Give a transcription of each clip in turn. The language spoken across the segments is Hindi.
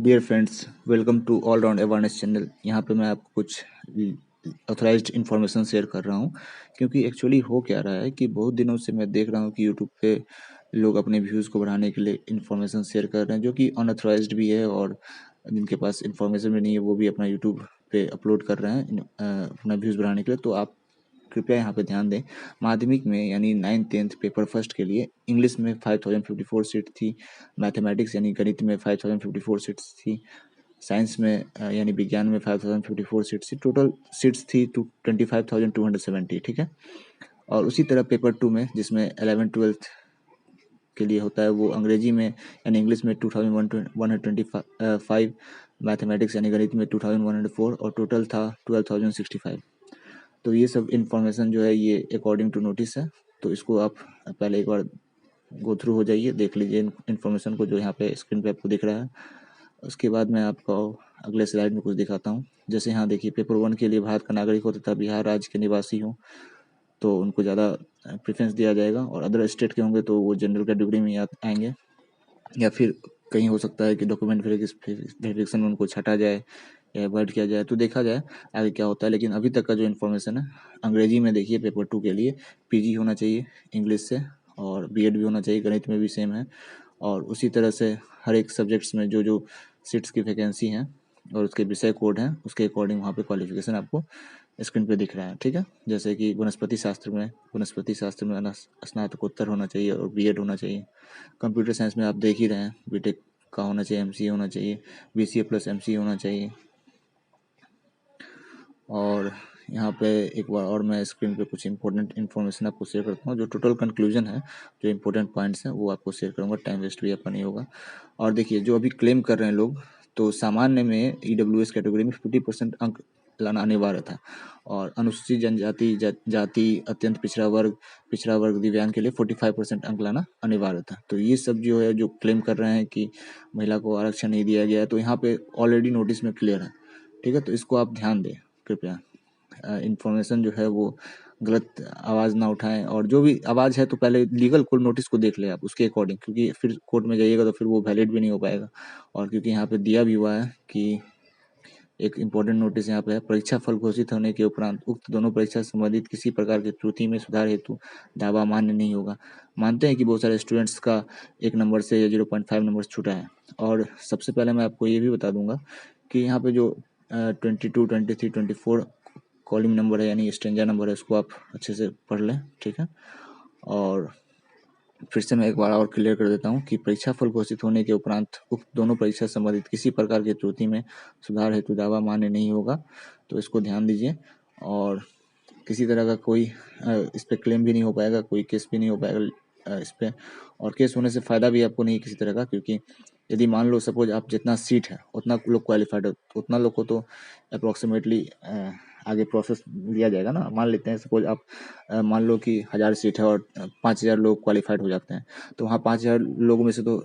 Dear friends, welcome to all round awareness channel. यहाँ पे मैं आपको कुछ ऑथराइज्ड इन्फॉर्मेशन शेयर कर रहा हूँ, क्योंकि एक्चुअली हो क्या रहा है कि बहुत दिनों से मैं देख रहा हूँ कि यूट्यूब पे लोग अपने व्यूज़ को बढ़ाने के लिए इन्फॉर्मेशन शेयर कर रहे हैं, जो कि अनऑथराइज्ड भी है, और जिनके पास इन्फॉर्मेशन भी नहीं है वो भी अपना यूट्यूब पे अपलोड कर रहे हैं अपना व्यूज़ बढ़ाने के लिए। तो आप कृपया यहाँ पे ध्यान दें। माध्यमिक में यानी 9th-10th पेपर फर्स्ट के लिए इंग्लिश में 5054 सीट थी, मैथमेटिक्स यानी गणित में 5054 सीट्स थी, साइंस में यानी विज्ञान में 5054 सीट्स थी। टोटल सीट्स थी 25,270। ठीक है। और उसी तरह पेपर 2 में, जिसमें 11th-12th के लिए होता है, वो अंग्रेजी में यानी इंग्लिश में 2125, मैथमेटिक्स यानी गणित में 2104, और टोटल था 12,065। तो ये सब इन्फॉर्मेशन जो है ये अकॉर्डिंग टू नोटिस है। तो इसको आप पहले एक बार गो थ्रू हो जाइए, देख लीजिए इन्फॉर्मेशन को जो यहाँ पे स्क्रीन पे आपको दिख रहा है। उसके बाद मैं आपको अगले स्लाइड में कुछ दिखाता हूँ। जैसे यहाँ देखिए, पेपर 1 के लिए भारत का नागरिक हो तथा बिहार राज्य के निवासी हो तो उनको ज़्यादा प्रेफरेंस दिया जाएगा, और अदर स्टेट के होंगे तो वो जनरल कैटेगरी में आएंगे, या फिर कहीं हो सकता है कि डॉक्यूमेंट वेरिफिकेशन में उनको छटा जाए या अवॉइड किया जाए। तो देखा जाए आगे क्या होता है। लेकिन अभी तक का जो इन्फॉर्मेशन है, अंग्रेजी में देखिए पेपर 2 के लिए पीजी होना चाहिए इंग्लिश से, और बीएड भी होना चाहिए, गणित में भी सेम है। और उसी तरह से हर एक सब्जेक्ट्स में जो जो सीट्स की वैकेंसी हैं और उसके विषय कोड हैं, उसके अकॉर्डिंग वहाँ पे क्वालिफिकेशन आपको स्क्रीन पे दिख रहा है। ठीक है। जैसे कि वनस्पति शास्त्र में स्नातकोत्तर होना चाहिए और बीएड होना चाहिए। कंप्यूटर साइंस में आप देख ही रहे हैं, बीटेक का होना चाहिए, एमसीए होना चाहिए, बीसीए प्लस एमसीए होना चाहिए। और यहाँ पे एक बार और मैं स्क्रीन पे कुछ इंपॉर्टेंट इन्फॉर्मेशन आपको शेयर करता हूँ। जो टोटल कंक्लूजन है, जो इंपॉर्टेंट पॉइंट्स हैं, वो आपको शेयर करूँगा, टाइम वेस्ट भी आपका नहीं होगा। और देखिए, जो अभी क्लेम कर रहे हैं लोग, तो सामान्य में ईडब्ल्यूएस कैटेगरी में 50% अंक लाना अनिवार्य था, और अनुसूचित जनजाति जाति, अत्यंत पिछड़ा वर्ग दिव्यांग के लिए 45% अंक लाना अनिवार्य था। तो ये सब जो है, जो क्लेम कर रहे हैं कि महिला को आरक्षण नहीं दिया गया है, तो यहाँ पे ऑलरेडी नोटिस में क्लियर है। ठीक है। तो इसको आप ध्यान दें कृपया। इन्फॉर्मेशन जो है वो गलत आवाज़ ना उठाएं, और जो भी आवाज़ है तो पहले लीगल कोर्ट नोटिस को देख लें आप उसके अकॉर्डिंग, क्योंकि फिर कोर्ट में जाइएगा तो फिर वो वैलिड भी नहीं हो पाएगा। और क्योंकि यहाँ पे दिया भी हुआ है कि एक इम्पोर्टेंट नोटिस यहाँ पे है, परीक्षा फल घोषित होने के उपरांत उक्त दोनों परीक्षा संबंधित किसी प्रकार की त्रुटि में सुधार हेतु दावा मान्य नहीं होगा। मानते हैं कि बहुत सारे स्टूडेंट्स का 1 नंबर से या 0.5 नंबर छूटा है। और सबसे पहले मैं आपको ये भी बता दूंगा कि यहाँ पे जो 22, 23, 24 कॉलम नंबर है यानी स्ट्रेंजर नंबर है, उसको आप अच्छे से पढ़ लें। ठीक है। और फिर से मैं एक बार और क्लियर कर देता हूँ कि परीक्षा फल घोषित होने के उपरांत उक्त दोनों परीक्षा संबंधित किसी प्रकार की त्रुटि में सुधार हेतु दावा मान्य नहीं होगा। तो इसको ध्यान दीजिए, और किसी तरह का कोई इस पे क्लेम भी नहीं हो पाएगा, कोई केस भी नहीं हो पाएगा इस पे। और केस होने से फ़ायदा भी आपको नहीं किसी तरह का, क्योंकि यदि मान लो सपोज आप जितना सीट है उतना लोग क्वालिफाइड हो, उतना लोग को तो अप्रोक्सीमेटली आगे प्रोसेस दिया जाएगा ना। मान लेते हैं सपोज आप मान लो कि 1000 सीट है और 5000 लोग क्वालिफाइड हो जाते हैं, तो वहाँ 5000 लोगों में से तो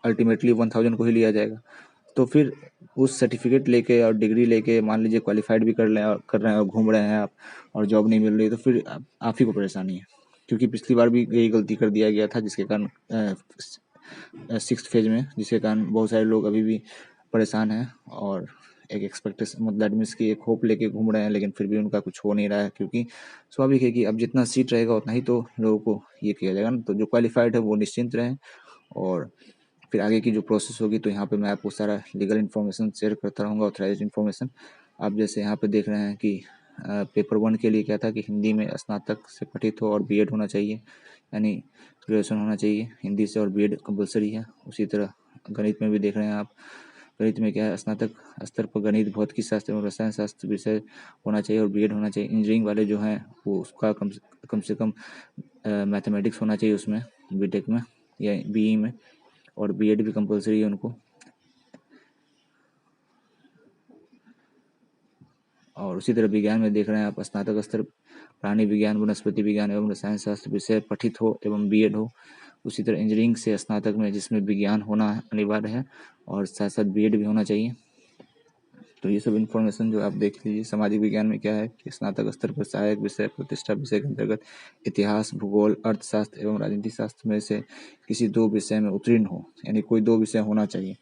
अल्टीमेटली 1000 को ही लिया जाएगा। तो फिर उस सर्टिफिकेट लेके और डिग्री लेके मान लीजिए क्वालिफाइड भी कर रहे हैं और घूम रहे हैं आप, और जॉब नहीं मिल रही, तो फिर आप ही को परेशानी है। क्योंकि पिछली बार भी यही गलती कर दिया गया था, जिसके कारण 6th फेज में, जिसके कारण बहुत सारे लोग अभी भी परेशान हैं, और एक एक्सपेक्टेशन मतलब दैट मीन्स की एक होप लेके घूम रहे हैं, लेकिन फिर भी उनका कुछ हो नहीं रहा है। क्योंकि स्वाभाविक है कि अब जितना सीट रहेगा उतना ही तो लोगों को ये किया जाएगा ना। तो जो क्वालिफाइड है वो निश्चिंत रहें, और फिर आगे की जो प्रोसेस होगी, तो यहाँ पे मैं आपको सारा लीगल इन्फॉर्मेशन शेयर करता रहूँगा, ऑथराइज्ड इन्फॉर्मेशन। आप जैसे यहाँ पे देख रहे हैं कि पेपर 1 के लिए क्या था कि हिंदी में स्नातक से पठित हो और बीएड होना चाहिए, यानी ग्रेजुएशन होना चाहिए हिंदी से, और बीएड कंपलसरी है। उसी तरह गणित में भी देख रहे हैं आप, गणित में क्या है, स्नातक स्तर पर गणित, भौतिकी शास्त्र और रसायन शास्त्र विषय होना चाहिए और बीएड होना चाहिए। इंजीनियरिंग वाले जो हैं वो उसका कम से कम मैथमेटिक्स होना चाहिए उसमें, बीटेक में या बीई में, और बीएड भी कंपलसरी है उनको। और उसी तरह विज्ञान में देख रहे हैं आप, स्नातक स्तर प्राणी विज्ञान, वनस्पति विज्ञान एवं रसायन शास्त्र विषय पठित हो एवं बीएड हो। उसी तरह इंजीनियरिंग से स्नातक में, जिसमें विज्ञान होना अनिवार्य है और साथ साथ बीएड भी होना चाहिए। तो ये सब इन्फॉर्मेशन जो आप देख लीजिए। सामाजिक विज्ञान में क्या है कि स्नातक स्तर पर सहायक विषय, प्रतिष्ठा विषय के अंतर्गत इतिहास, भूगोल, अर्थशास्त्र एवं राजनीति शास्त्र में से किसी 2 विषय में उत्तीर्ण हो, यानी कोई 2 विषय होना चाहिए।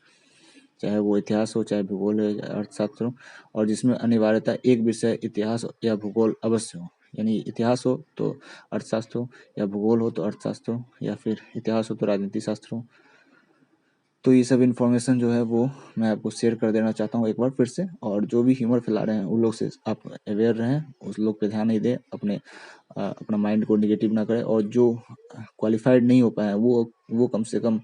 चाहे वो इतिहास हो, चाहे भूगोल हो, अर्थशास्त्र हो, और जिसमें अनिवार्यतः एक विषय इतिहास या भूगोल अवश्य हो। यानी इतिहास हो तो अर्थशास्त्र हो, या भूगोल हो तो अर्थशास्त्र हो, या फिर इतिहास हो तो राजनीति शास्त्र हो। तो ये सब इन्फॉर्मेशन जो है वो मैं आपको शेयर कर देना चाहता हूँ एक बार फिर से। और जो भी ह्यूमर फैला रहे हैं उन लोग से आप अवेयर रहें, उस लोग पे ध्यान नहीं दें, अपना माइंड को निगेटिव ना करें। और जो क्वालिफाइड नहीं हो पाए वो कम से कम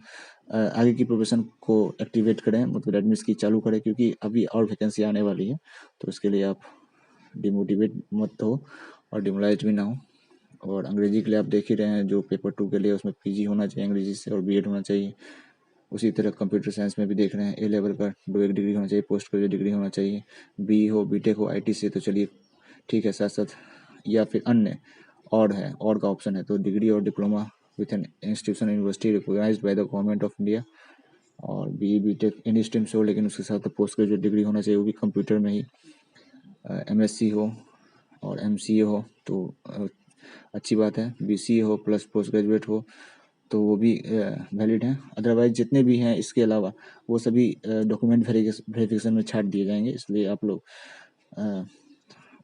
आगे की प्रोफेशन को एक्टिवेट करें, मतलब एडमिट्स की चालू करें, क्योंकि अभी और वैकेंसी आने वाली है। तो इसके लिए आप डिमोटिवेट मत हो और डिमोलाइज भी ना हो। और अंग्रेजी के लिए आप देख ही रहे हैं, जो पेपर 2 के लिए उसमें पीजी होना चाहिए अंग्रेजी से और बीएड होना चाहिए। उसी तरह कंप्यूटर साइंस में भी देख रहे हैं, ए लेवल का 2 एक डिग्री होना चाहिए, पोस्ट ग्रेजुएट डिग्री होना चाहिए। बी हो, बीटेक हो, आईटी से तो चलिए ठीक है, साथ साथ या फिर अन्य और है, और का ऑप्शन है तो डिग्री और diploma with an institution university recognised by the government of India. और बी बीटेक एनी स्ट्रीम से हो, लेकिन उसके साथ पोस्ट ग्रेजुएट डिग्री होना चाहिए, वो भी कंप्यूटर में ही। एमएससी हो और एमसीए हो तो अच्छी बात है। बीसीए हो प्लस पोस्ट ग्रेजुएट हो तो वो भी वैलिड हैं। अदरवाइज जितने भी हैं इसके अलावा वो सभी डॉक्यूमेंट वेरिफिकेशन में छाट दिए जाएंगे, इसलिए आप लोग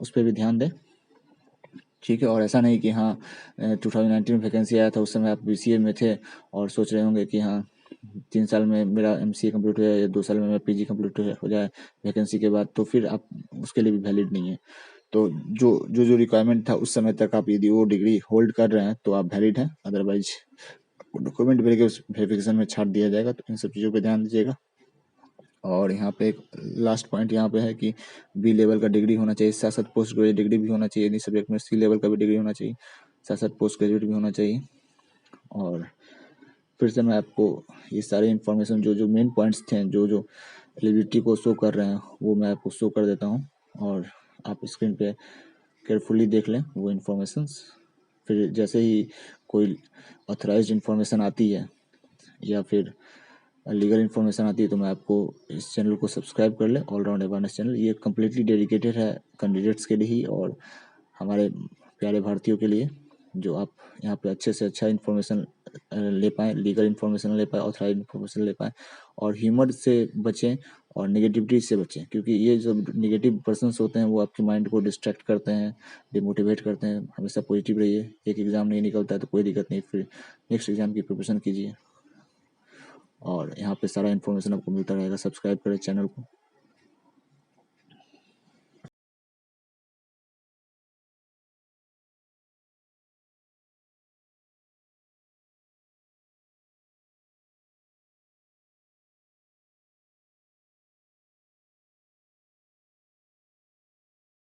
उस पर भी ध्यान दें, ठीक है। और ऐसा नहीं कि हाँ 2019 में वैकेंसी आया था, उस समय आप बीसीए में थे और सोच रहे होंगे कि हाँ 3 साल में मेरा एमसीए कंप्लीट हो जाए या 2 साल में मेरा पीजी कंप्लीट हो जाए वैकेंसी के बाद, तो फिर आप उसके लिए भी वैलिड नहीं है। तो जो रिक्वायरमेंट था उस समय तक आप यदि वो डिग्री होल्ड कर रहे हैं तो आप वैलिड हैं, अदरवाइज डॉक्यूमेंट वेरिफिकेशन में छाट दिया जाएगा। तो इन सब चीज़ों पे ध्यान दीजिएगा। और यहाँ पे एक लास्ट पॉइंट यहाँ पे है कि बी लेवल का डिग्री होना चाहिए, साथ साथ पोस्ट ग्रेजुएट डिग्री भी होना चाहिए, यदि सब्जेक्ट में सी लेवल का भी डिग्री होना चाहिए, साथ साथ पोस्ट ग्रेजुएट भी होना चाहिए। और फिर से मैं आपको ये सारे इन्फॉर्मेशन जो मेन पॉइंट्स थे, जो एलिजिबिलिटी को शो कर रहे हैं, वो मैं आपको शो कर देता हूँ और आप स्क्रीन पे केयरफुली देख लें वो इन्फॉर्मेशंस। फिर जैसे ही कोई ऑथराइज्ड इन्फॉर्मेशन आती है या फिर लीगल इन्फॉर्मेशन आती है तो मैं आपको इस चैनल को सब्सक्राइब कर लें, ऑलराउंड अवेयरनेस चैनल। ये कम्प्लीटली डेडिकेटेड है कैंडिडेट्स के लिए ही और हमारे प्यारे भारतीयों के लिए, जो आप यहाँ पे अच्छे से अच्छा इन्फॉर्मेशन ले पाएँ, लीगल इन्फॉर्मेशन ले पाएँ, ऑथराइज इन्फॉर्मेशन ले पाएँ, और ह्यूमर से बचें और नेगेटिविटी से बचें, क्योंकि ये जो नेगेटिव पर्सन्स होते हैं वो आपके माइंड को डिस्ट्रैक्ट करते हैं, डिमोटिवेट करते हैं। हमेशा पॉजिटिव रहिए। एक एग्ज़ाम नहीं निकलता है तो कोई दिक्कत नहीं, फिर नेक्स्ट एग्ज़ाम की प्रिपरेशन कीजिए। और यहाँ पे सारा इन्फॉर्मेशन आपको मिलता रहेगा। सब्सक्राइब करें चैनल को।